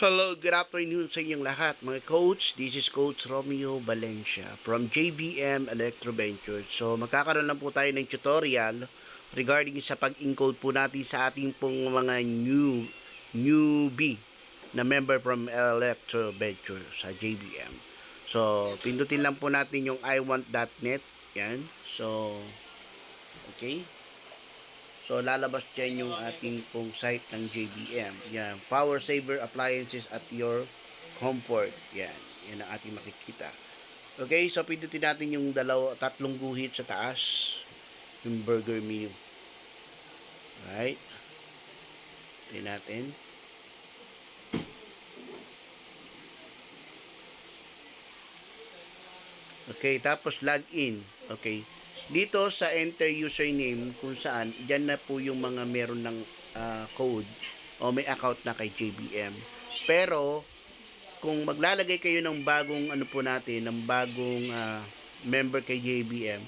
Hello, good afternoon sa inyong lahat mga coach. This is Coach Romeo Valencia from JBM Electro Ventures. So magkakaroon lang po tayo ng tutorial regarding sa pag-encode po natin sa ating pong mga newbie na member from Electro Ventures sa JBM. So pindutin lang po natin yung iwant.net. Yan. So okay. So, lalabas dyan yung ating pong site ng JBM. Yan. Power Saver Appliances at your comfort. Yan. Yan ang ating makikita. Okay. So, pindutin natin yung tatlong guhit sa taas. Yung burger menu. Right. Tingnan natin. Okay. Tapos, login. Okay. Dito sa enter username kung saan, dyan na po yung mga meron ng code o may account na kay JBM. Pero, kung maglalagay kayo ng bagong ano po natin, ng bagong member kay JBM,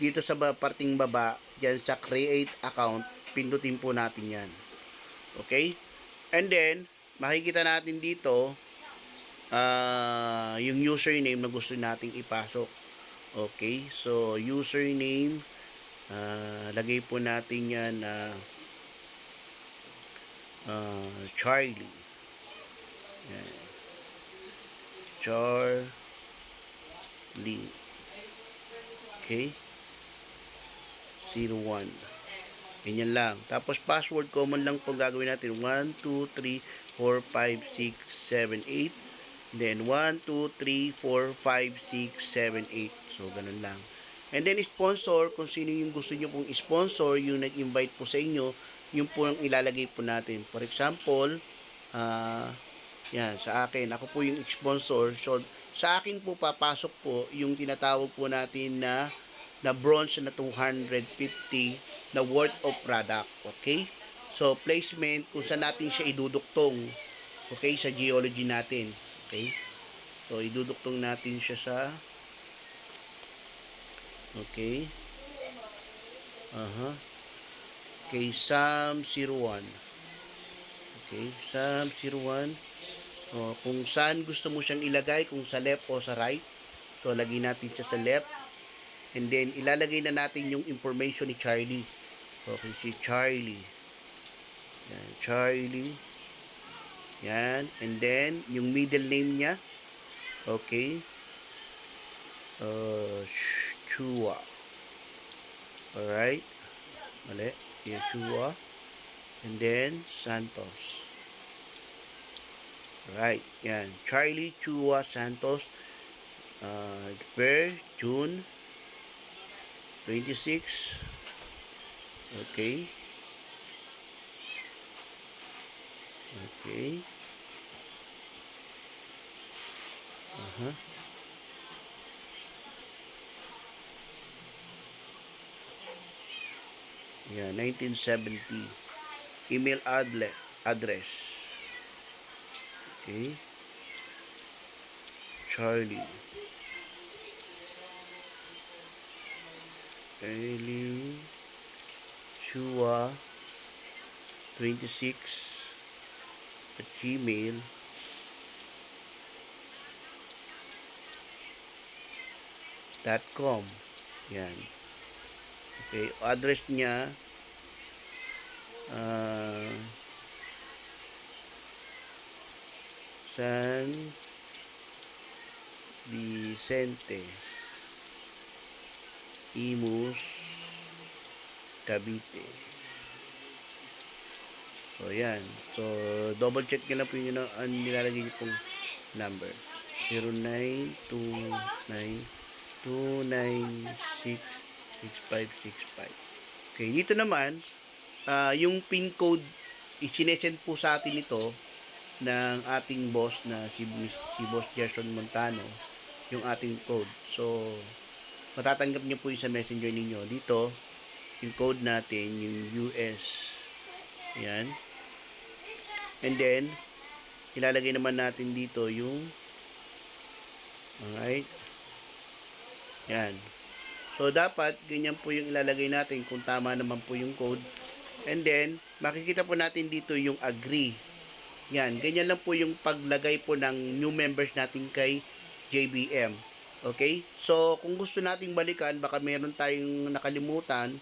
dito sa parting baba, dyan sa create account, pindutin po natin yan. Okay? And then, makikita natin dito, yung username na gusto nating ipasok. Okay, so username, lagay po natin yan na Charlie. Yan. Charlie. Okay. 01. Ganyan lang. Tapos password common lang po gagawin natin. 1, 2, 3, 4, 5, 6, 7, 8. Then 1, 2, 3, 4, 5, 6, 7, 8. So, ganun lang. And then, sponsor, kung sino yung gusto nyo pong sponsor, yung nag-invite po sa inyo, yung po yung ilalagay po natin. For example, yan, sa akin, ako po yung sponsor. So, sa akin po, papasok po yung tinatawag po natin na bronze na 250 na worth of product. Okay? So, placement, kung saan natin siya iduduktong. Okay? Sa geology natin. Okay? So, iduduktong natin siya sa okay. Okay, SAM 01. Okay, SAM 01. So, kung saan gusto mo siyang ilagay, kung sa left o sa right. So, lagay natin siya sa left. And then, ilalagay na natin yung information ni Charlie. Okay, si Charlie. Yan, Charlie. Yan. And then, yung middle name niya. Okay. Chua. Alright. Mali. Yung Chua. And then, Santos. Alright. Yan. Charlie Chua Santos. Per June 26. Okay. Okay. Yeah, 1970. Email address. Okay. Charlie. Chua 26 at gmail.com. Yan. Okay, address niya San Vicente Imus Cavite. So yan. So double check nyo lang po yung nilalagay nyo pong number. 0929-296-6565. Okay, dito naman, yung pin code, isinesend po sa atin ito ng ating boss na si Boss Gerson Montano, yung ating code. So, matatanggap nyo po yung sa messenger ninyo. Dito, yung code natin, yung US. Yan. And then, ilalagay naman natin dito yung alright. Yan. So, dapat, ganyan po yung ilalagay natin kung tama naman po yung code. And then, makikita po natin dito yung agree. Yan, ganyan lang po yung paglagay po ng new members natin kay JBM. Okay? So, kung gusto nating balikan, baka meron tayong nakalimutan,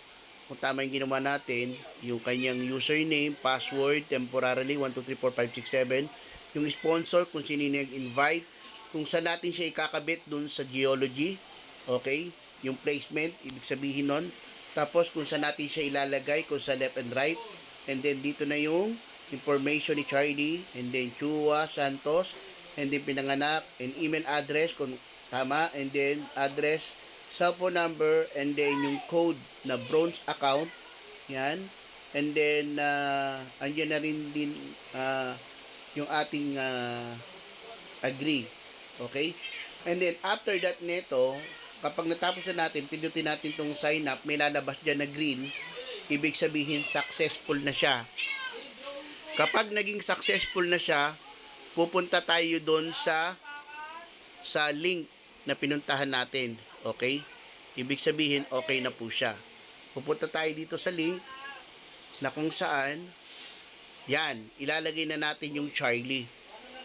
kung tama yung ginawa natin, yung kanyang username, password, temporarily, 1234567, yung sponsor, kung sino yung nag-invite, kung saan natin siya ikakabit dun sa geology, okay? Yung placement, ibig sabihin nun. Tapos, kung saan natin siya ilalagay, kung sa left and right. And then, dito na yung information ni Charlie, and then Chua Santos, and then pinanganak, and email address kung tama, and then address, cellphone number, and then yung code na bronze account, yan, and then andyan na rin din yung ating agree, okay, and then after that neto, kapag natapos na natin, pindutin natin tong sign up, may lalabas dyan na green, ibig sabihin successful na siya. Kapag naging successful na siya, pupunta tayo doon sa link na pinuntahan natin. Okay? Ibig sabihin, okay na po siya. Pupunta tayo dito sa link na kung saan, yan, ilalagay na natin yung Charlie.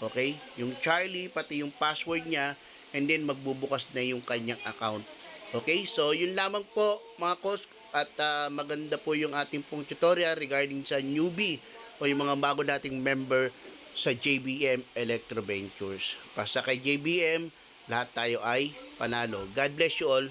Okay? Yung Charlie, pati yung password niya, and then magbubukas na yung kanyang account. Okay? So, yun lamang po mga coach, at maganda po yung ating pong tutorial regarding sa newbie o yung mga bago dating member sa JBM Electro Ventures. Basta kay JBM, lahat tayo ay panalo. God bless you all.